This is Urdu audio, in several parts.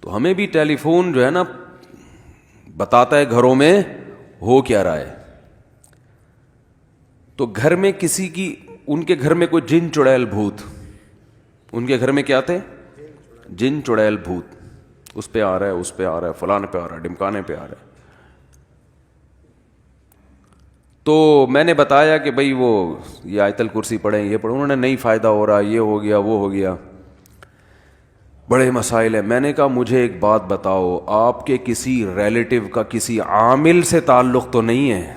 تو ہمیں بھی ٹیلی فون جو ہے نا بتاتا ہے گھروں میں ہو کیا رہا ہے. تو گھر میں کسی کی, ان کے گھر میں کوئی جن چڑیل بھوت, ان کے گھر میں کیا تھے, جن چڑیل بھوت, اس پہ آ رہا ہے, اس پہ آ رہا ہے, فلانے پہ آ رہا ہے, ڈمکانے پہ آ رہا ہے. تو میں نے بتایا کہ بھائی وہ یہ آیت الکرسی پڑھیں, یہ پڑھیں. انہوں نے نہیں فائدہ ہو رہا, یہ ہو گیا, وہ ہو گیا, بڑے مسائل ہیں. میں نے کہا مجھے ایک بات بتاؤ, آپ کے کسی ریلیٹو کا کسی عامل سے تعلق تو نہیں ہے,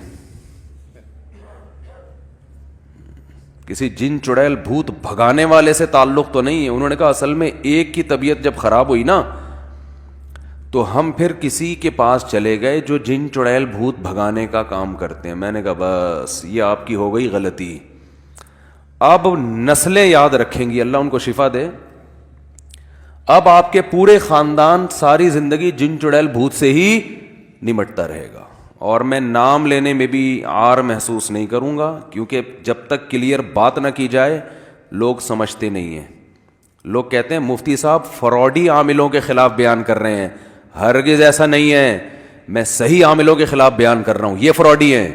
کسی جن چڑیل بھوت بھگانے والے سے تعلق تو نہیں ہے. انہوں نے کہا اصل میں ایک کی طبیعت جب خراب ہوئی نا تو ہم پھر کسی کے پاس چلے گئے جو جن چڑیل بھوت بھگانے کا کام کرتے ہیں. میں نے کہا بس یہ آپ کی ہو گئی غلطی. اب نسلیں یاد رکھیں گی, اللہ ان کو شفا دے. اب آپ کے پورے خاندان ساری زندگی جن چڑیل بھوت سے ہی نمٹتا رہے گا, اور میں نام لینے میں بھی عار محسوس نہیں کروں گا, کیونکہ جب تک کلیئر بات نہ کی جائے لوگ سمجھتے نہیں ہیں. لوگ کہتے ہیں مفتی صاحب فراڈی عاملوں کے خلاف بیان کر رہے ہیں. ہرگز ایسا نہیں ہے, میں صحیح عاملوں کے خلاف بیان کر رہا ہوں, یہ فراڈی ہیں.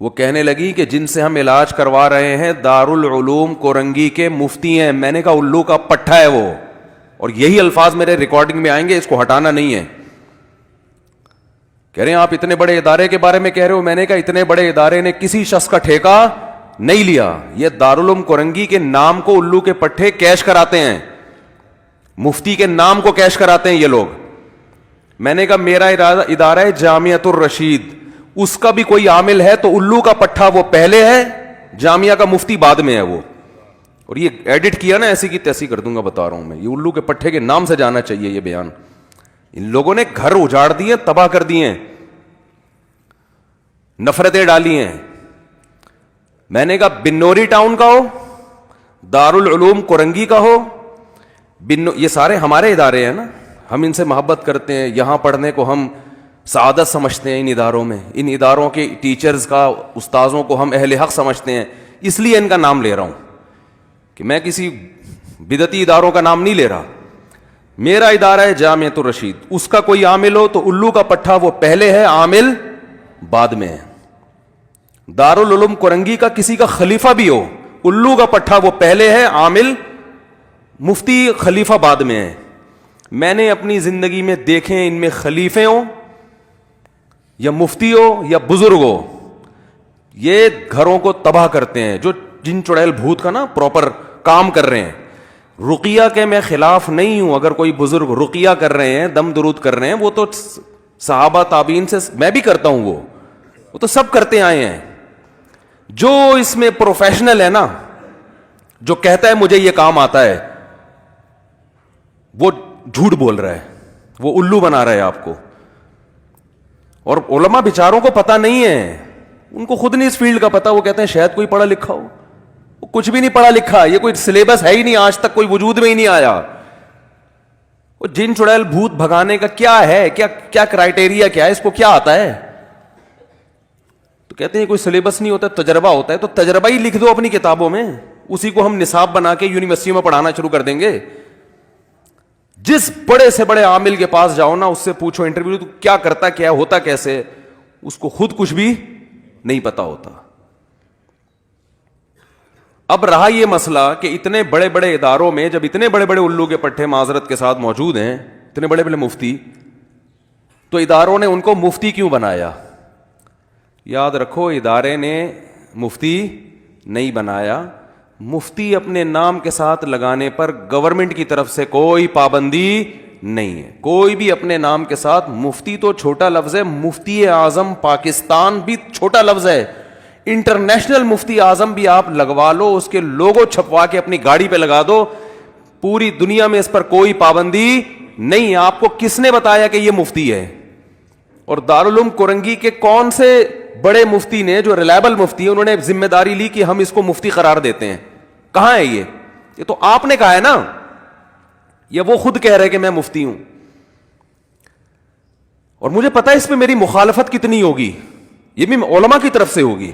وہ کہنے لگی کہ جن سے ہم علاج کروا رہے ہیں دارالعلوم کورنگی کے مفتی ہیں. میں نے کہا الو کا پٹھا ہے وہ, اور یہی الفاظ میرے ریکارڈنگ میں آئیں گے, اس کو ہٹانا نہیں ہے. کہہ رہے ہیں آپ اتنے بڑے ادارے کے بارے میں کہہ رہے ہو. میں نے کہا اتنے بڑے ادارے نے کسی شخص کا ٹھیکہ نہیں لیا, یہ دارالعلوم کورنگی کے نام کو الو کے پٹھے کیش کراتے ہیں, مفتی کے نام کو کیش کراتے ہیں یہ لوگ. میں نے کہا میرا ادارہ ہے جامعۃ الرشید, اس کا بھی کوئی عامل ہے تو الو کا پٹھا وہ پہلے ہے, جامعہ کا مفتی بعد میں ہے وہ. اور یہ ایڈٹ کیا نا ایسی کی تیسی کر دوں گا, بتا رہا ہوں میں, یہ الو کے پٹھے کے نام سے جانا چاہیے یہ بیان. ان لوگوں نے گھر اجاڑ دیے, تباہ کر دیے, نفرتیں ڈالی ہیں. میں نے کہا بنوری ٹاؤن کا ہو, دارالعلوم کورنگی کا ہو, یہ سارے ہمارے ادارے ہیں نا, ہم ان سے محبت کرتے ہیں, یہاں پڑھنے کو ہم سعادت سمجھتے ہیں. ان اداروں میں, ان اداروں کے ٹیچرز کا, استاذوں کو ہم اہل حق سمجھتے ہیں. اس لیے ان کا نام لے رہا ہوں کہ میں کسی بدعتی اداروں کا نام نہیں لے رہا. میرا ادارہ ہے جامعۃ الرشید, اس کا کوئی عامل ہو تو الو کا پٹھا وہ پہلے ہے, عامل بعد میں ہے. دارالعلوم کورنگی کا کسی کا خلیفہ بھی ہو, الو کا پٹھا وہ پہلے ہے, عامل مفتی خلیفہ بعد میں ہے. میں نے اپنی زندگی میں دیکھے ان میں خلیفے ہوں یا مفتی ہو یا بزرگ ہو, یہ گھروں کو تباہ کرتے ہیں. جو جن چڑیل بھوت کا نا پراپر کام کر رہے ہیں. رقیہ کے میں خلاف نہیں ہوں, اگر کوئی بزرگ رقیہ کر رہے ہیں, دم درود کر رہے ہیں, وہ تو صحابہ تابعین سے میں بھی کرتا ہوں, وہ تو سب کرتے آئے ہیں. جو اس میں پروفیشنل ہے نا, جو کہتا ہے مجھے یہ کام آتا ہے, وہ جھوٹ بول رہا ہے, وہ الو بنا رہا ہے آپ کو. اور علماء بیچاروں کو پتہ نہیں ہے, ان کو خود نہیں اس فیلڈ کا پتہ. وہ کہتے ہیں شاید کوئی پڑھا لکھا ہو, وہ کچھ بھی نہیں پڑھا لکھا, یہ کوئی سلیبس ہے ہی نہیں, آج تک کوئی وجود میں ہی نہیں آیا. وہ جن چڑیل بھوت بھگانے کا کیا ہے, کیا کرائٹیریا کیا ہے, اس کو کیا آتا ہے؟ تو کہتے ہیں کوئی سلیبس نہیں ہوتا, تجربہ ہوتا ہے. تو تجربہ ہی لکھ دو اپنی کتابوں میں, اسی کو ہم نصاب بنا کے یونیورسٹی میں پڑھانا شروع کر دیں گے. جس بڑے سے بڑے عامل کے پاس جاؤ نا, اس سے پوچھو انٹرویو تو کیا کرتا, کیا ہوتا کیسے, اس کو خود کچھ بھی نہیں پتا ہوتا. اب رہا یہ مسئلہ کہ اتنے بڑے بڑے اداروں میں جب اتنے بڑے بڑے الو کے پٹھے معذرت کے ساتھ موجود ہیں, اتنے بڑے بڑے مفتی, تو اداروں نے ان کو مفتی کیوں بنایا؟ یاد رکھو, ادارے نے مفتی نہیں بنایا. مفتی اپنے نام کے ساتھ لگانے پر گورنمنٹ کی طرف سے کوئی پابندی نہیں ہے. کوئی بھی اپنے نام کے ساتھ, مفتی تو چھوٹا لفظ ہے, مفتی اعظم پاکستان بھی چھوٹا لفظ ہے, انٹرنیشنل مفتی اعظم بھی آپ لگوا لو, اس کے لوگو چھپوا کے اپنی گاڑی پہ لگا دو, پوری دنیا میں اس پر کوئی پابندی نہیں. آپ کو کس نے بتایا کہ یہ مفتی ہے؟ اور دارالعلوم کورنگی کے کون سے بڑے مفتی نے, جو ریلائبل مفتی ہیں, انہوں نے ذمہ داری لی کہ ہم اس کو مفتی قرار دیتے ہیں؟ کہاں ہے یہ تو آپ نے کہا ہے نا, یا وہ خود کہہ رہے کہ میں مفتی ہوں؟ اور مجھے پتا ہے اس پہ میری مخالفت کتنی ہوگی, یہ بھی علماء کی طرف سے ہوگی.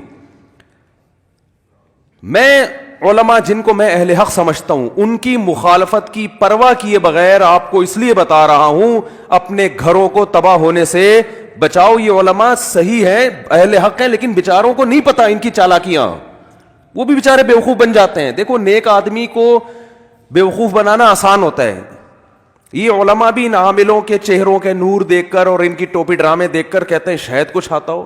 میں علماء جن کو میں اہل حق سمجھتا ہوں ان کی مخالفت کی پرواہ کیے بغیر آپ کو اس لیے بتا رہا ہوں اپنے گھروں کو تباہ ہونے سے بچاؤ. یہ علماء صحیح ہیں, اہل حق ہیں, لیکن بیچاروں کو نہیں پتا ان کی چالاکیاں, وہ بھی بیچارے بیوقوف بن جاتے ہیں. دیکھو نیک آدمی کو بیوقوف بنانا آسان ہوتا ہے. یہ علماء بھی ان عاملوں کے چہروں کے نور دیکھ کر اور ان کی ٹوپی ڈرامے دیکھ کر کہتے ہیں شاید کچھ آتا ہو.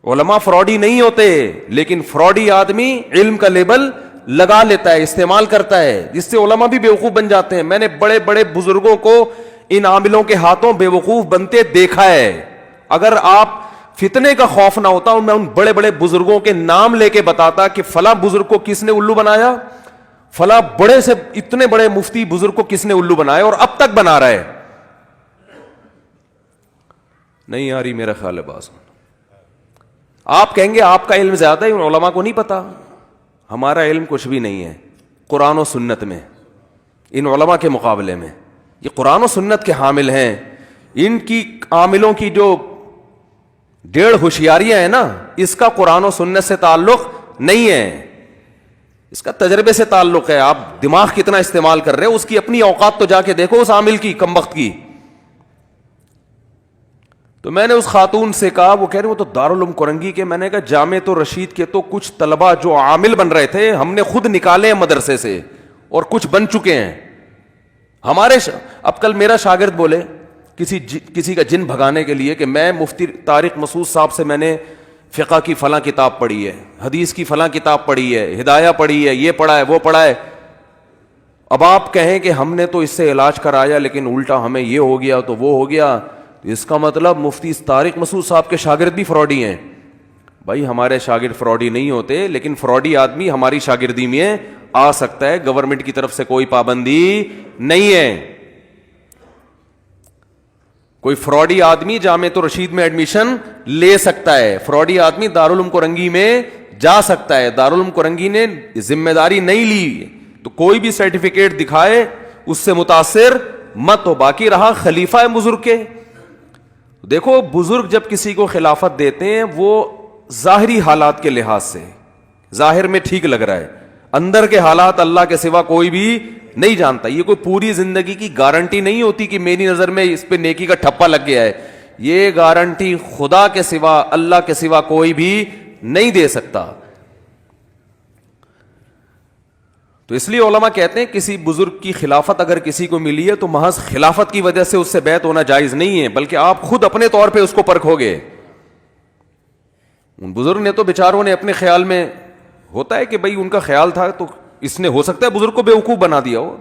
علماء فراڈی نہیں ہوتے, لیکن فراڈی آدمی علم کا لیبل لگا لیتا ہے, استعمال کرتا ہے, جس سے علماء بھی بیوقوف بن جاتے ہیں. میں نے بڑے بڑے بزرگوں کو ان عاملوں کے ہاتھوں بیوقوف بنتے دیکھا ہے. اگر آپ فتنے کا خوف نہ ہوتا, میں ان بڑے بڑے بزرگوں کے نام لے کے بتاتا کہ فلاں بزرگ کو کس نے الو بنایا, فلاں بڑے سے اتنے بڑے مفتی بزرگ کو کس نے الو بنایا اور اب تک بنا رہا ہے. نہیں آ رہی میرا خیال ہے باز. آپ کہیں گے آپ کا علم زیادہ ہے, ان علماء کو نہیں پتا. ہمارا علم کچھ بھی نہیں ہے قرآن و سنت میں ان علماء کے مقابلے میں. یہ قرآن و سنت کے حامل ہیں. ان کی عاملوں کی جو 1.5 ہوشیاریاں ہیں نا, اس کا قرآن و سنت سے تعلق نہیں ہے, اس کا تجربے سے تعلق ہے. آپ دماغ کتنا استعمال کر رہے ہو, اس کی اپنی اوقات تو جا کے دیکھو اس عامل کی, کم وقت کی. تو میں نے اس خاتون سے کہا, وہ کہہ رہے وہ تو دارالعلوم کرنگی کے. میں نے کہا جامع تو رشید کے تو کچھ طلبہ جو عامل بن رہے تھے ہم نے خود نکالے ہیں مدرسے سے, اور کچھ بن چکے ہیں ہمارے. اب کل میرا شاگرد بولے کسی کا جن بھگانے کے لیے کہ میں مفتی طارق مسعود صاحب سے میں نے فقہ کی فلاں کتاب پڑھی ہے, حدیث کی فلاں کتاب پڑھی ہے, ہدایہ پڑھی ہے, یہ پڑھا ہے, وہ پڑھا ہے. اب آپ کہیں کہ ہم نے تو اس سے علاج کرایا لیکن الٹا ہمیں یہ ہو گیا تو وہ ہو گیا, اس کا مطلب مفتی طارق مسعود صاحب کے شاگرد بھی فراڈی ہیں. بھائی ہمارے شاگرد فراڈی نہیں ہوتے, لیکن فراڈی آدمی ہماری شاگردی میں آ سکتا ہے, گورنمنٹ کی طرف سے کوئی پابندی نہیں ہے. کوئی فراڈی آدمی جامع رشید میں ایڈمیشن لے سکتا ہے, فراڈی آدمی دارالعلوم کرنگی میں جا سکتا ہے. دارالعلوم کرنگی نے ذمہ داری نہیں لی تو کوئی بھی سرٹیفکیٹ دکھائے اس سے متاثر مت ہو. باقی رہا خلیفہ ہے بزرگ کے, دیکھو بزرگ جب کسی کو خلافت دیتے ہیں وہ ظاہری حالات کے لحاظ سے ظاہر میں ٹھیک لگ رہا ہے, اندر کے حالات اللہ کے سوا کوئی بھی نہیں جانتا. یہ کوئی پوری زندگی کی گارنٹی نہیں ہوتی کہ میری نظر میں اس پہ نیکی کا ٹھپا لگ گیا ہے. یہ گارنٹی خدا کے سوا اللہ کے سوا کوئی بھی نہیں دے سکتا. تو اس لیے علماء کہتے ہیں کسی بزرگ کی خلافت اگر کسی کو ملی ہے تو محض خلافت کی وجہ سے اس سے بیعت ہونا جائز نہیں ہے, بلکہ آپ خود اپنے طور پہ اس کو پرکھو گے. ان بزرگ نے تو بیچاروں نے اپنے خیال میں, ہوتا ہے کہ بھئی ان کا خیال تھا تو اس نے ہو سکتا ہے بزرگ کو بیوقوف بنا دیا ہو,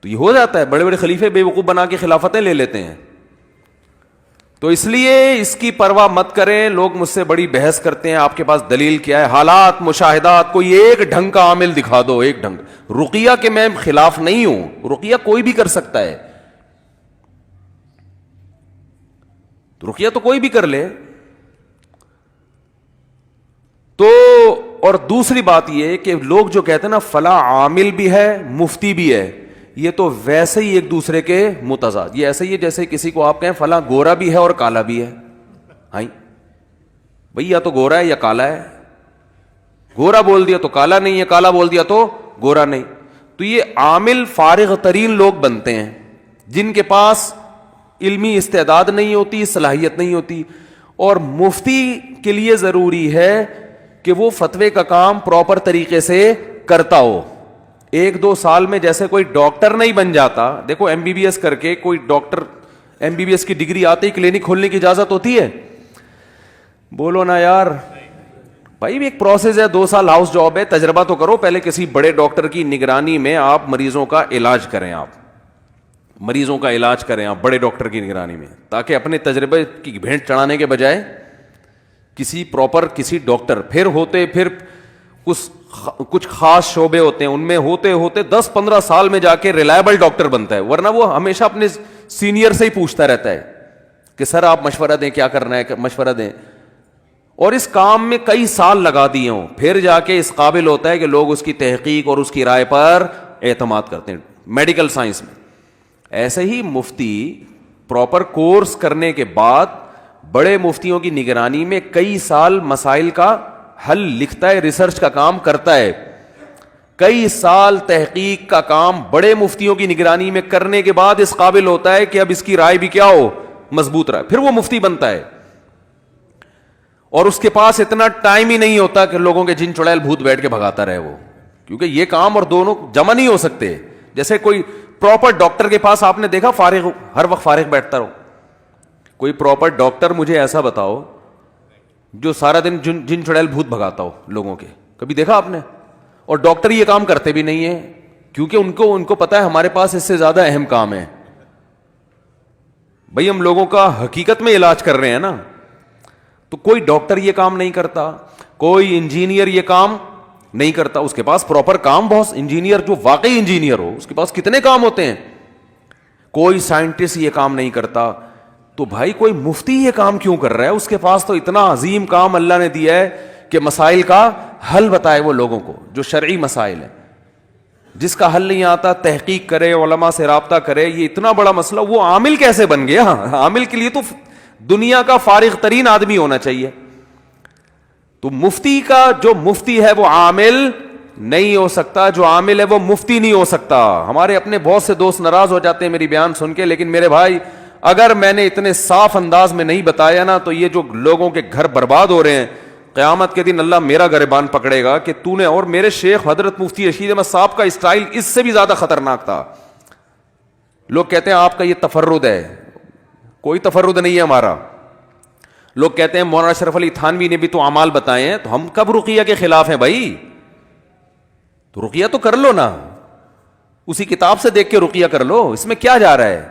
تو یہ ہو جاتا ہے. بڑے بڑے خلیفے بیوقوف بنا کے خلافتیں لے لیتے ہیں. تو اس لیے اس کی پرواہ مت کریں. لوگ مجھ سے بڑی بحث کرتے ہیں آپ کے پاس دلیل کیا ہے, حالات مشاہدات, کوئی ایک ڈھنگ کا عامل دکھا دو, ایک ڈھنگ. رقیہ کے میں خلاف نہیں ہوں, رقیہ کوئی بھی کر سکتا ہے, رقیہ تو کوئی بھی کر لے. تو اور دوسری بات یہ کہ لوگ جو کہتے ہیں نا فلاں عامل بھی ہے مفتی بھی ہے, یہ تو ویسے ہی ایک دوسرے کے متضاد. یہ ایسے ہی ہے جیسے کسی کو آپ کہیں فلاں گورا بھی ہے اور کالا بھی ہے. ہاں بھئی یا تو گورا ہے یا کالا ہے, گورا بول دیا تو کالا نہیں ہے, کالا بول دیا تو گورا نہیں. تو یہ عامل فارغ ترین لوگ بنتے ہیں جن کے پاس علمی استعداد نہیں ہوتی, صلاحیت نہیں ہوتی. اور مفتی کے لیے ضروری ہے کہ وہ فتوے کا کام پراپر طریقے سے کرتا ہو. 1-2 سال میں جیسے کوئی ڈاکٹر نہیں بن جاتا. دیکھو ایم بی بی ایس کر کے کوئی doctor, M B B S کی ڈگری آتے ہی کلینک کھولنے کی اجازت ہوتی ہے؟ بولو نا یار. بھائی ایک پروسیس ہے, 2 سال ہاؤس جاب ہے, تجربہ تو کرو. پہلے کسی بڑے ڈاکٹر کی نگرانی میں آپ مریضوں کا علاج کریں, مریضوں کا علاج کریں آپ بڑے ڈاکٹر کی نگرانی میں, تاکہ اپنے تجربے کی بھینٹ چڑھانے کے بجائے کسی ڈاکٹر. پھر کچھ خاص شعبے ہوتے ہیں, ان میں ہوتے 10-15 سال میں جا کے ریلائبل ڈاکٹر بنتا ہے. ورنہ وہ ہمیشہ اپنے سینئر سے ہی پوچھتا رہتا ہے کہ سر آپ مشورہ دیں, کیا کرنا ہے, مشورہ دیں. اور اس کام میں کئی سال لگا دیے ہوں, پھر جا کے اس قابل ہوتا ہے کہ لوگ اس کی تحقیق اور اس کی رائے پر اعتماد کرتے ہیں میڈیکل سائنس میں. ایسے ہی مفتی پراپر کورس کرنے کے بعد بڑے مفتیوں کی نگرانی میں کئی سال مسائل کا حل لکھتا ہے, ریسرچ کا کام کرتا ہے, کئی سال تحقیق کا کام بڑے مفتیوں کی نگرانی میں کرنے کے بعد اس قابل ہوتا ہے کہ اب اس کی رائے بھی کیا ہو, مضبوط رہے, پھر وہ مفتی بنتا ہے. اور اس کے پاس اتنا ٹائم ہی نہیں ہوتا کہ لوگوں کے جن چڑیل بھوت بیٹھ کے بھگاتا رہے وہ, کیونکہ یہ کام اور دونوں جمع نہیں ہو سکتے. جیسے کوئی پراپر ڈاکٹر کے پاس آپ نے دیکھا فارغ, ہر وقت فارغ بیٹھتا رہو. کوئی پراپر ڈاکٹر مجھے ایسا بتاؤ جو سارا دن جن چڑیل بھوت بھگاتا ہو لوگوں کے, کبھی دیکھا آپ نے؟ اور ڈاکٹر یہ کام کرتے بھی نہیں ہیں, کیونکہ ان کو پتا ہے ہمارے پاس اس سے زیادہ اہم کام ہے. بھئی ہم لوگوں کا حقیقت میں علاج کر رہے ہیں نا. تو کوئی ڈاکٹر یہ کام نہیں کرتا, کوئی انجینئر یہ کام نہیں کرتا, اس کے پاس پراپر کام بہت, انجینئر جو واقعی انجینئر ہو اس کے پاس کتنے کام ہوتے ہیں. کوئی سائنٹسٹ یہ کام نہیں کرتا. تو بھائی کوئی مفتی یہ کام کیوں کر رہا ہے؟ اس کے پاس تو اتنا عظیم کام اللہ نے دیا ہے کہ مسائل کا حل بتائے وہ لوگوں کو, جو شرعی مسائل ہیں. جس کا حل نہیں آتا تحقیق کرے, علماء سے رابطہ کرے. یہ اتنا بڑا مسئلہ, وہ عامل کیسے بن گیا؟ عامل کے لیے تو دنیا کا فارغ ترین آدمی ہونا چاہیے. تو مفتی کا جو مفتی ہے وہ عامل نہیں ہو سکتا, جو عامل ہے وہ مفتی نہیں ہو سکتا. ہمارے اپنے بہت سے دوست ناراض ہو جاتے ہیں میری بیان سن کے, لیکن میرے بھائی اگر میں نے اتنے صاف انداز میں نہیں بتایا نا تو یہ جو لوگوں کے گھر برباد ہو رہے ہیں, قیامت کے دن اللہ میرا گریبان پکڑے گا کہ تو نے. اور میرے شیخ حضرت مفتی رشید احمد صاحب کا اسٹائل اس سے بھی زیادہ خطرناک تھا. لوگ کہتے ہیں آپ کا یہ تفرد ہے, کوئی تفرد نہیں ہے ہمارا. لوگ کہتے ہیں مولانا اشرف علی تھانوی نے بھی تو اعمال بتائے ہیں, تو ہم کب رقیہ کے خلاف ہیں بھائی؟ تو رقیہ تو کر لو نا, اسی کتاب سے دیکھ کے رقیہ کر لو, اس میں کیا جا رہا ہے؟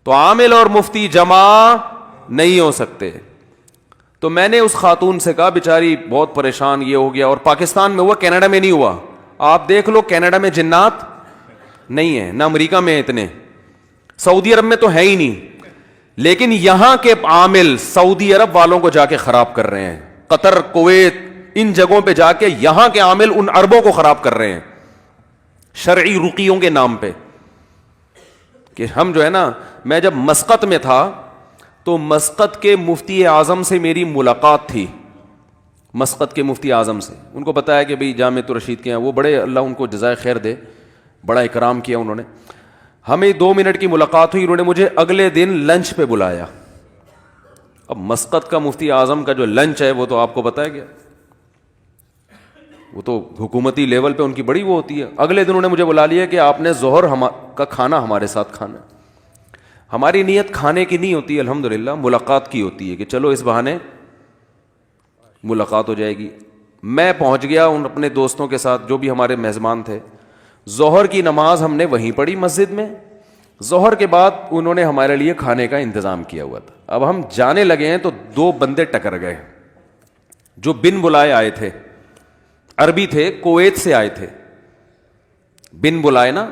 تو عامل اور مفتی جمع نہیں ہو سکتے. تو میں نے اس خاتون سے کہا, بیچاری بہت پریشان, یہ ہو گیا. اور پاکستان میں ہوا, کینیڈا میں نہیں ہوا. آپ دیکھ لو, کینیڈا میں جنات نہیں ہیں, نہ امریکہ میں اتنے, سعودی عرب میں تو ہے ہی نہیں. لیکن یہاں کے عامل سعودی عرب والوں کو جا کے خراب کر رہے ہیں. قطر, کویت, ان جگہوں پہ جا کے یہاں کے عامل ان عربوں کو خراب کر رہے ہیں شرعی رقیوں کے نام پہ. کہ ہم جو ہے نا, میں جب مسقط میں تھا تو مسقط کے مفتی اعظم سے میری ملاقات تھی. مسقط کے مفتی اعظم سے ان کو بتایا کہ بھئی جامعۃ الرشید کے ہیں, وہ بڑے, اللہ ان کو جزائے خیر دے, بڑا اکرام کیا انہوں نے. ہمیں 2 منٹ کی ملاقات ہوئی, انہوں نے مجھے اگلے دن لنچ پہ بلایا. اب مسقط کا مفتی اعظم کا جو لنچ ہے وہ تو آپ کو پتہ ہے کیا, وہ تو حکومتی لیول پہ ان کی بڑی وہ ہوتی ہے. اگلے دن انہوں نے مجھے بلا لیا کہ آپ نے ظہر کا کھانا ہمارے ساتھ کھانا. ہماری نیت کھانے کی نہیں ہوتی الحمدللہ, ملاقات کی ہوتی ہے کہ چلو اس بہانے ملاقات ہو جائے گی. میں پہنچ گیا ان اپنے دوستوں کے ساتھ جو بھی ہمارے میزبان تھے. ظہر کی نماز ہم نے وہیں پڑھی مسجد میں. ظہر کے بعد انہوں نے ہمارے لیے کھانے کا انتظام کیا ہوا تھا. اب ہم جانے لگے ہیں تو 2 بندے ٹکر گئے جو بن بلائے آئے تھے, عربی تھے, کویت سے آئے تھے, بن بلائے نا.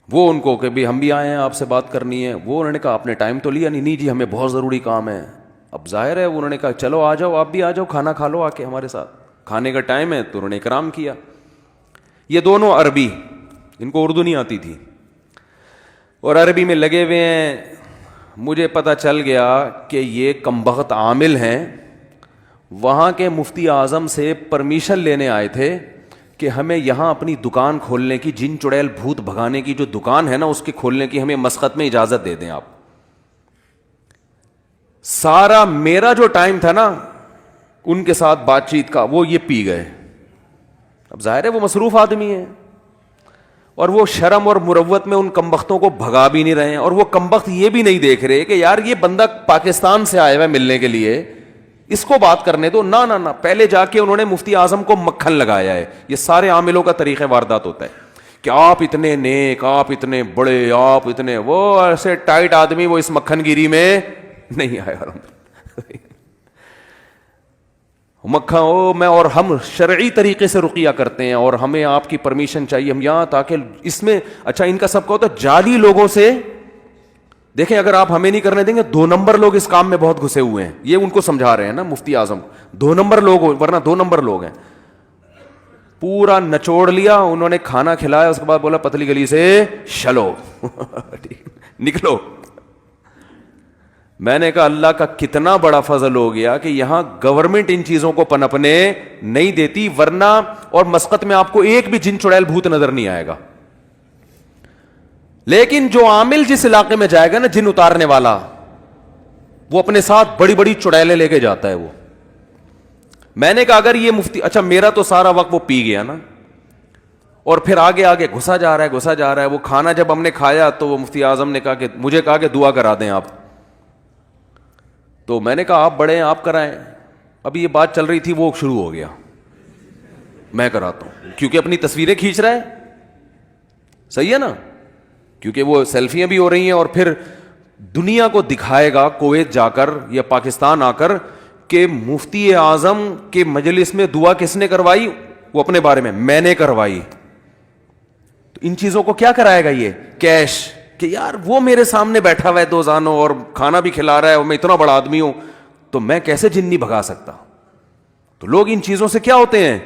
وہ ان کو کہ بھی ہم بھی آئے ہیں آپ سے بات کرنی ہے. وہ انہوں نے کہا آپ نے ٹائم تو لیا نہیں. نہیں جی ہمیں بہت ضروری کام ہے. اب ظاہر ہے انہوں نے کہا چلو آ جاؤ, آپ بھی آ جاؤ, کھانا کھا لو آ کے ہمارے ساتھ, کھانے کا ٹائم ہے. تو انہوں نے اکرام کیا. یہ دونوں عربی, ان کو اردو نہیں آتی تھی, اور عربی میں لگے ہوئے ہیں. مجھے پتہ چل گیا کہ یہ کمبخت عامل ہیں. وہاں کے مفتی اعظم سے پرمیشن لینے آئے تھے کہ ہمیں یہاں اپنی دکان کھولنے کی, جن چڑیل بھوت بھگانے کی جو دکان ہے نا اس کے کھولنے کی ہمیں مسقط میں اجازت دے دیں آپ. سارا میرا جو ٹائم تھا نا ان کے ساتھ بات چیت کا وہ یہ پی گئے. اب ظاہر ہے وہ مصروف آدمی ہیں, اور وہ شرم اور مروت میں ان کمبختوں کو بھگا بھی نہیں رہے ہیں. اور وہ کمبخت یہ بھی نہیں دیکھ رہے کہ یار یہ بندہ پاکستان سے آیا ہوا ہے ملنے کے لیے, اس کو بات کرنے دو. نہ نہ نہ, پہلے جا کے انہوں نے مفتی اعظم کو مکھن لگایا ہے. یہ سارے عاملوں کا طریقہ واردات ہوتا ہے کہ آپ اتنے نیک, آپ اتنے بڑے, آپ اتنے وہ, ایسے ٹائٹ آدمی وہ اس مکھن گیری میں نہیں آیا. مکھن او میں, اور ہم شرعی طریقے سے رقیہ کرتے ہیں اور ہمیں آپ کی پرمیشن چاہیے ہم یہاں, تاکہ اس میں اچھا ان کا سب کا ہوتا ہے جعلی لوگوں سے. دیکھیں اگر آپ ہمیں نہیں کرنے دیں گے, 2 نمبر لوگ اس کام میں بہت گھسے ہوئے ہیں. یہ ان کو سمجھا رہے ہیں نا مفتی اعظم, 2 نمبر لوگ, ورنہ 2 نمبر لوگ ہیں. پورا نچوڑ لیا انہوں نے, کھانا کھلایا, اس کے بعد بولا پتلی گلی سے چلو نکلو. میں نے کہا اللہ کا کتنا بڑا فضل ہو گیا کہ یہاں گورنمنٹ ان چیزوں کو پنپنے نہیں دیتی، ورنہ اور مسقط میں آپ کو ایک بھی جن چڑیل بھوت نظر نہیں آئے گا. لیکن جو عامل جس علاقے میں جائے گا نا، جن اتارنے والا، وہ اپنے ساتھ بڑی بڑی چڑیلیں لے کے جاتا ہے. وہ میں نے کہا اگر یہ مفتی، اچھا میرا تو سارا وقت وہ پی گیا نا، اور پھر آگے آگے گھسا جا رہا ہے. وہ کھانا جب ہم نے کھایا تو وہ مفتی اعظم نے کہا کہ مجھے کہا کہ دعا کرا دیں آپ. تو میں نے کہا آپ بڑے ہیں، آپ کرائیں. ابھی یہ بات چل رہی تھی، وہ شروع ہو گیا میں کراتا ہوں، کیونکہ اپنی تصویریں کھینچ رہا ہے. صحیح ہے نا، کیونکہ وہ سیلفیاں بھی ہو رہی ہیں، اور پھر دنیا کو دکھائے گا کویت جا کر یا پاکستان آ کر کہ مفتی اعظم کے مجلس میں دعا کس نے کروائی. وہ اپنے بارے میں نے کروائی. تو ان چیزوں کو کیا کرائے گا یہ کیش، کہ یار وہ میرے سامنے بیٹھا ہوا ہے دو زانوں اور کھانا بھی کھلا رہا ہے اور میں اتنا بڑا آدمی ہوں، تو میں کیسے جن نہیں بھگا سکتا. تو لوگ ان چیزوں سے کیا ہوتے ہیں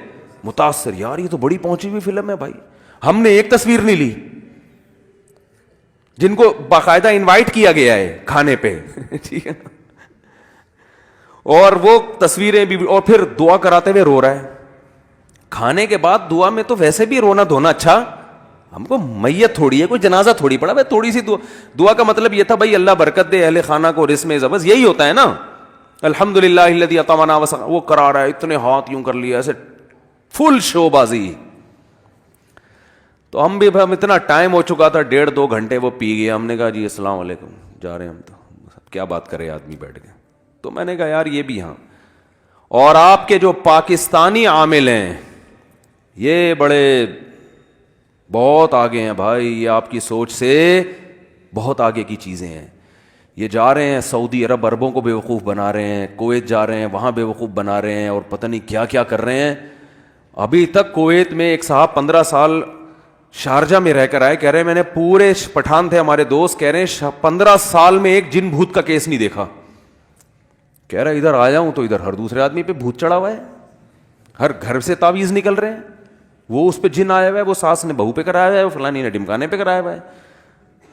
متاثر، یار یہ تو بڑی پہنچی ہوئی فلم ہے بھائی. ہم نے ایک تصویر نہیں لی، جن کو باقاعدہ انوائٹ کیا گیا ہے کھانے پہ ٹھیک ہے، اور وہ تصویریں بھی، اور پھر دعا کراتے ہوئے رو رہا ہے. کھانے کے بعد دعا میں تو ویسے بھی رونا دھونا اچھا، ہم کو میت تھوڑی ہے، کوئی جنازہ تھوڑی پڑا بھائی. تھوڑی سی دعا کا مطلب یہ تھا بھائی اللہ برکت دے اہل خانہ کو رزق میں زبر، یہی ہوتا ہے نا. الحمدللہ الذی اطعمنا وسقانا، وہ کرا رہا ہے، اتنے ہاتھ یوں کر لیا ایسے، فل شو بازی. تو ہم بھی اتنا ٹائم ہو چکا تھا، 1.5-2 گھنٹے وہ پی گیا. ہم نے کہا جی السلام علیکم، جا رہے ہیں ہم. تو کیا بات کرے آدمی بیٹھ کے. تو میں نے کہا یار یہ بھی ہاں. اور آپ کے جو پاکستانی عامل ہیں یہ بڑے بہت آگے ہیں بھائی، یہ آپ کی سوچ سے بہت آگے کی چیزیں ہیں. یہ جا رہے ہیں سعودی عرب، عربوں کو بیوقوف بنا رہے ہیں، کویت جا رہے ہیں وہاں بیوقوف بنا رہے ہیں، اور پتہ نہیں کیا کیا کر رہے ہیں. ابھی تک کویت میں ایک صاحب 15 سال شارجہ میں رہ کر آئے، کہہ رہے ہیں میں نے پورے پٹھان تھے ہمارے دوست، کہہ رہے ہیں 15 سال میں ایک جن بھوت کا کیس نہیں دیکھا. کہہ رہا ادھر آیا ہوں تو ادھر ہر دوسرے آدمی پہ بھوت چڑھا ہوا ہے، ہر گھر سے تعویذ نکل رہے ہیں. وہ اس پہ جن آیا ہوا ہے، وہ ساس نے بہو پہ کرایا ہوا ہے، وہ فلانی نے ڈمکانے پہ کرایا ہوا ہے.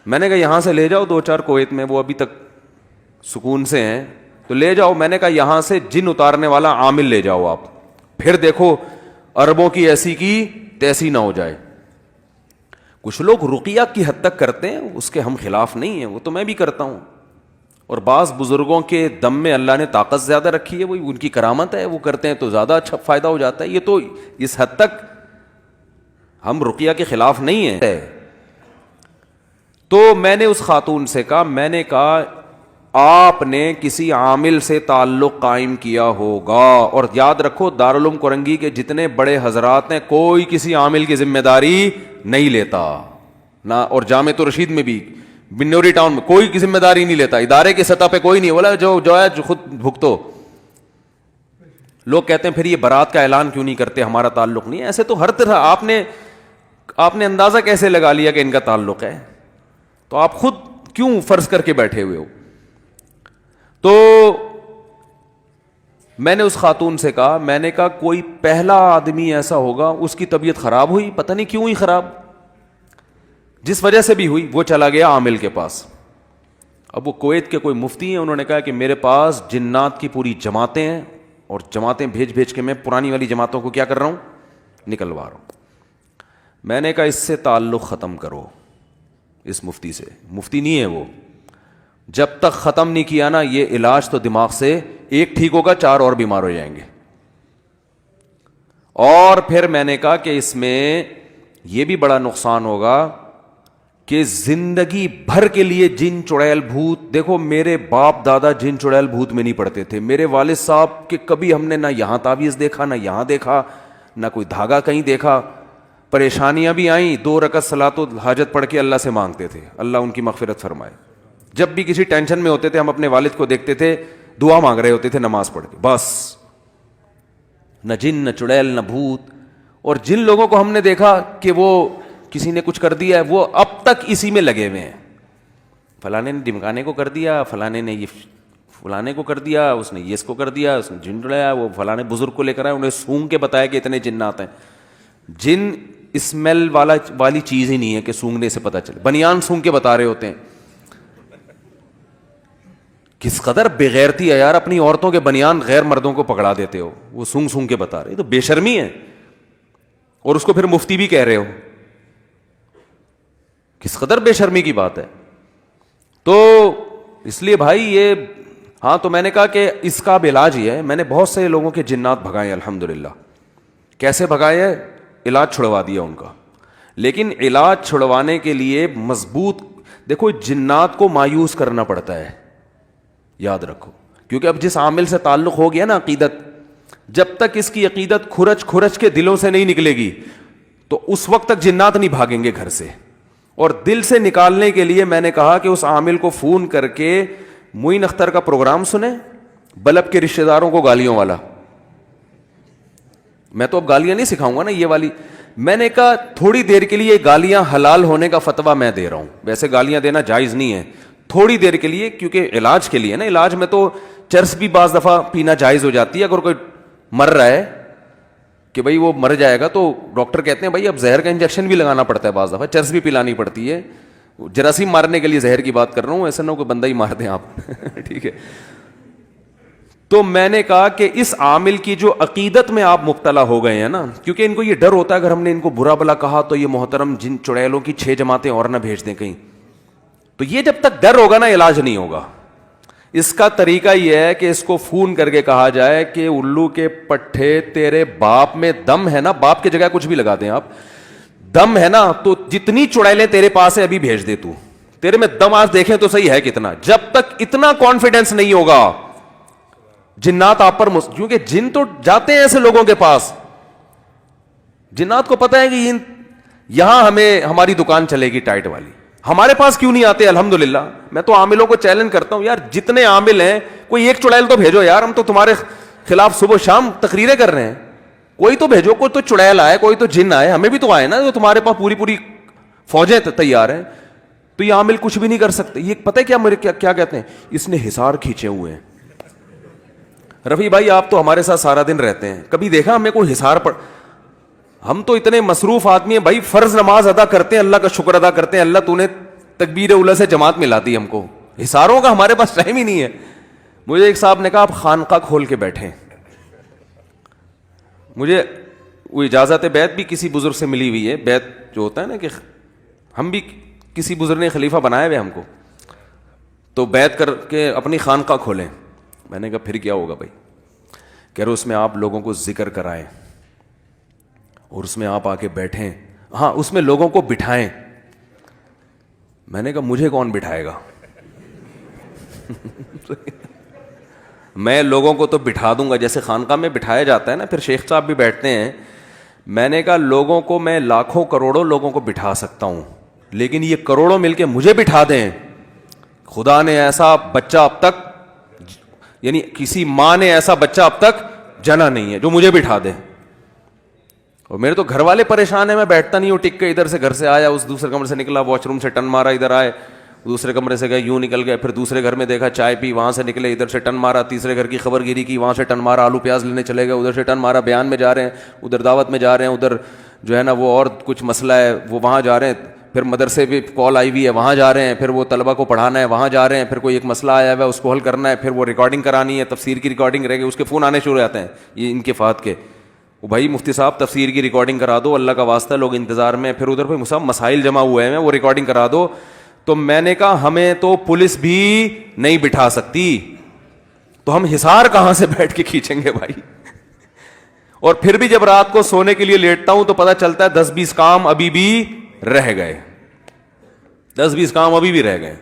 میں نے کہا یہاں سے لے جاؤ 2-4 کویت میں، وہ ابھی تک سکون سے ہیں تو لے جاؤ. میں نے کہا یہاں سے جن اتارنے والا عامل لے جاؤ آپ، پھر دیکھو عربوں کی ایسی کی تیسی نہ ہو جائے. کچھ لوگ رقیہ کی حد تک کرتے ہیں، اس کے ہم خلاف نہیں ہیں، وہ تو میں بھی کرتا ہوں. اور بعض بزرگوں کے دم میں اللہ نے طاقت زیادہ رکھی ہے، وہ ان کی کرامت ہے، وہ کرتے ہیں تو زیادہ اچھا فائدہ ہو جاتا ہے. یہ تو اس حد تک ہم رقیہ کے خلاف نہیں ہیں. تو میں نے اس خاتون سے کہا، میں نے کہا آپ نے کسی عامل سے تعلق قائم کیا ہوگا، اور یاد رکھو دارالعلوم کورنگی کے جتنے بڑے حضرات ہیں کوئی کسی عامل کی ذمہ داری نہیں لیتا نہ، اور جامعۃ الرشید میں بھی، بنوری ٹاؤن میں کوئی ذمہ داری نہیں لیتا. ادارے کی سطح پہ کوئی نہیں بولا جو ہے جو خود بھگتو. لوگ کہتے ہیں پھر یہ برات کا اعلان کیوں نہیں کرتے، ہمارا تعلق نہیں ہے. ایسے تو ہر طرح آپ نے اندازہ کیسے لگا لیا کہ ان کا تعلق ہے، تو آپ خود کیوں فرض کر کے بیٹھے ہوئے ہو. تو میں نے اس خاتون سے کہا، میں نے کہا کوئی پہلا آدمی ایسا ہوگا اس کی طبیعت خراب ہوئی، پتہ نہیں کیوں ہی خراب، جس وجہ سے بھی ہوئی، وہ چلا گیا عامل کے پاس. اب وہ کویت کے کوئی مفتی ہیں، انہوں نے کہا کہ میرے پاس جنات کی پوری جماعتیں ہیں، اور جماعتیں بھیج بھیج کے میں پرانی والی جماعتوں کو کیا کر رہا ہوں، نکلوا رہا ہوں. میں نے کہا اس سے تعلق ختم کرو، اس مفتی سے. مفتی نہیں ہے وہ، جب تک ختم نہیں کیا نا یہ علاج تو دماغ سے ایک ٹھیک ہوگا 4 اور بیمار ہو جائیں گے. اور پھر میں نے کہا کہ اس میں یہ بھی بڑا نقصان ہوگا کہ زندگی بھر کے لیے جن چڑیل بھوت، دیکھو میرے باپ دادا جن چڑیل بھوت میں نہیں پڑتے تھے، میرے والد صاحب کے کبھی ہم نے نہ یہاں تعویذ دیکھا نہ یہاں دیکھا نہ کوئی دھاگا کہیں دیکھا. پریشانیاں بھی آئیں، 2 رکعت صلاۃ الحاجت پڑھ کے اللہ سے مانگتے تھے اللہ ان کی مغفرت فرمائے. جب بھی کسی ٹینشن میں ہوتے تھے ہم اپنے والد کو دیکھتے تھے دعا مانگ رہے ہوتے تھے نماز پڑھ کے، بس نہ جن نہ چڑیل نہ بھوت. اور جن لوگوں کو ہم نے دیکھا کہ وہ کسی نے کچھ کر دیا ہے وہ اب تک اسی میں لگے ہوئے ہیں، فلانے نے ڈمکانے کو کر دیا، فلانے نے یہ فلانے کو کر دیا، اس نے یہ اس کو کر دیا، اس نے جن ڈلایا، وہ فلانے بزرگ کو لے کر آئے انہیں سونگ کے بتایا کہ اتنے جنات ہیں. جن اسمیل والی چیز ہی نہیں ہے کہ سونگنے سے پتہ چلے، بنیان سونگ کے بتا رہے ہوتے ہیں کس قدر بےغیرتی ہے یار, اپنی عورتوں کے بنیان غیر مردوں کو پکڑا دیتے ہو, وہ سونگ سونگ کے بتا رہے, تو بے شرمی ہے, اور اس کو پھر مفتی بھی کہہ رہے ہو. کس قدر بے شرمی کی بات ہے. تو اس لیے بھائی یہ, ہاں تو میں نے کہا کہ اس کا اب علاج یہ ہے, میں نے بہت سے لوگوں کے جنات بھگائے الحمدللہ. کیسے بھگائے ہیں؟ علاج چھڑوا دیا ان کا. لیکن علاج چھڑوانے کے لیے مضبوط, دیکھو جنات کو مایوس کرنا پڑتا ہے, یاد رکھو, کیونکہ اب جس عامل سے تعلق ہو گیا نا عقیدت, جب تک اس کی عقیدت کھرچ کھرچ کے دلوں سے نہیں نکلے گی تو اس وقت تک جنات نہیں بھاگیں گے گھر سے. اور دل سے نکالنے کے لیے میں نے کہا کہ اس عامل کو فون کر کے معین اختر کا پروگرام سنیں, بلب کے رشتہ داروں کو گالیوں والا. میں تو اب گالیاں نہیں سکھاؤں گا نا یہ والی. میں نے کہا تھوڑی دیر کے لیے گالیاں حلال ہونے کا فتویٰ میں دے رہا ہوں, ویسے گالیاں دینا جائز نہیں ہے, تھوڑی دیر کے لیے, کیونکہ علاج کے لیے نا, علاج میں تو چرس بھی بعض دفعہ پینا جائز ہو جاتی ہے. اگر کوئی مر رہا ہے کہ بھائی وہ مر جائے گا تو ڈاکٹر کہتے ہیں بھائی اب زہر کا انجیکشن بھی لگانا پڑتا ہے, بعض دفعہ چرس بھی پلانی پڑتی ہے. جراثیم مارنے کے لیے زہر کی بات کر رہا ہوں, ایسا نہ ہو کہ بندہ ہی مار دیں آپ. ٹھیک ہے. تو میں نے کہا کہ اس عامل کی جو عقیدت میں آپ مبتلا ہو گئے ہیں نا, کیونکہ ان کو یہ ڈر ہوتا ہے اگر ہم نے ان کو برا بلا کہا تو یہ محترم جن چڑیلوں کی 6 جماعتیں اور نہ بھیج دیں کہیں. تو یہ جب تک ڈر ہوگا نا علاج نہیں ہوگا. اس کا طریقہ یہ ہے کہ اس کو فون کر کے کہا جائے کہ الو کے پٹھے تیرے باپ میں دم ہے نا, باپ کی جگہ کچھ بھی لگا دیں آپ, دم ہے نا تو جتنی چڑیلیں تیرے پاس ہے ابھی بھیج دے, تو تیرے میں دم آج دیکھیں تو صحیح ہے کتنا. جب تک اتنا کانفیڈنس نہیں ہوگا جنات آپ پر کیونکہ جن تو جاتے ہیں ایسے لوگوں کے پاس, جنات کو پتہ ہے کہ یہاں ہمیں ہماری دکان چلے گی ٹائٹ والی, ہمارے پاس کیوں نہیں آتے. الحمدللہ میں تو عاملوں کو چیلنج کرتا ہوں, یار جتنے عامل ہیں کوئی ایک چڑیل تو بھیجو یار, ہم تو تمہارے خلاف صبح شام تقریریں کر رہے ہیں, کوئی تو بھیجو, کوئی تو چڑیل آئے, کوئی تو جن آئے, ہمیں بھی تو آئے نا, جو تمہارے پاس پوری فوجیں تیار ہیں. تو یہ عامل کچھ بھی نہیں کر سکتے. یہ پتہ ہے کیا میرے کیا کہتے ہیں, اس نے حصار کھینچے ہوئے ہیں. رفیع بھائی آپ تو ہمارے ساتھ سارا دن رہتے ہیں, کبھی دیکھا ہمیں کوئی حصار پڑ, ہم تو اتنے مصروف آدمی ہیں بھائی, فرض نماز ادا کرتے ہیں, اللہ کا شکر ادا کرتے ہیں, اللہ تو نے تکبیر اولا سے جماعت ملا دی ہم کو, حصاروں کا ہمارے پاس ٹائم ہی نہیں ہے. مجھے ایک صاحب نے کہا آپ خانقاہ کھول کے بیٹھیں. مجھے وہ اجازت بیعت بھی کسی بزرگ سے ملی ہوئی ہے, بیعت جو ہوتا ہے نا کہ ہم بھی کسی بزرگ نے خلیفہ بنایا ہوئے ہم کو, تو بیعت کر کے اپنی خانقاہ کھولیں. میں نے کہا پھر کیا ہوگا بھائی, کہہ رہے اس میں آپ لوگوں کو ذکر کرائیں اور اس میں آپ آ کے بیٹھیں, ہاں اس میں لوگوں کو بٹھائیں. میں نے کہا مجھے کون بٹھائے گا, میں لوگوں کو تو بٹھا دوں گا جیسے خانقاہ میں بٹھایا جاتا ہے نا, پھر شیخ صاحب بھی بیٹھتے ہیں. میں نے کہا لوگوں کو میں لاکھوں کروڑوں لوگوں کو بٹھا سکتا ہوں, لیکن یہ کروڑوں مل کے مجھے بٹھا دیں, خدا نے ایسا بچہ اب تک, یعنی کسی ماں نے ایسا بچہ اب تک جنا نہیں ہے جو مجھے بٹھا دے. اور میرے تو گھر والے پریشان ہیں, میں بیٹھتا نہیں ہوں, ٹک کے ادھر سے گھر سے آیا, اس دوسرے کمرے سے نکلا, واش روم سے ٹن مارا, ادھر آئے, دوسرے کمرے سے گئے, یوں نکل گئے, پھر دوسرے گھر میں دیکھا چائے پی, وہاں سے نکلے, ادھر سے ٹن مارا, تیسرے گھر کی خبر گیری کی, وہاں سے ٹن مارا, آلو پیاز لینے چلے گئے, ادھر سے ٹن مارا, بیان میں جا رہے ہیں, ادھر دعوت میں جا رہے ہیں, ادھر جو ہے نا وہ اور کچھ مسئلہ ہے وہ وہاں جا رہے ہیں, پھر مدرسے بھی کال آئی ہوئی ہے وہاں جا رہے ہیں, پھر وہ طلبہ کو پڑھانا ہے وہاں جا رہے ہیں, پھر کوئی ایک مسئلہ آیا ہوا ہے اس کو حل کرنا ہے, پھر وہ ریکارڈنگ کرانی ہے, تفسیر کی ریکارڈنگ رہ گئی, اس کے فون آنے شروع ہو جاتے ہیں یہ ان کے فات کے, وہ بھائی مفتی صاحب تفسیر کی ریکارڈنگ کرا دو, اللہ کا واسطہ لوگ انتظار میں, پھر ادھر پہ مسائل جمع ہوئے ہیں وہ ریکارڈنگ کرا دو. تو میں نے کہا ہمیں تو پولیس بھی نہیں بٹھا سکتی, تو ہم حصار کہاں سے بیٹھ کے کھینچیں گے بھائی. اور پھر بھی جب رات کو سونے کے لیے لیٹتا ہوں تو پتہ چلتا ہے 10-20 کام ابھی بھی رہ گئے, 10-20 کام ابھی بھی رہ گئے.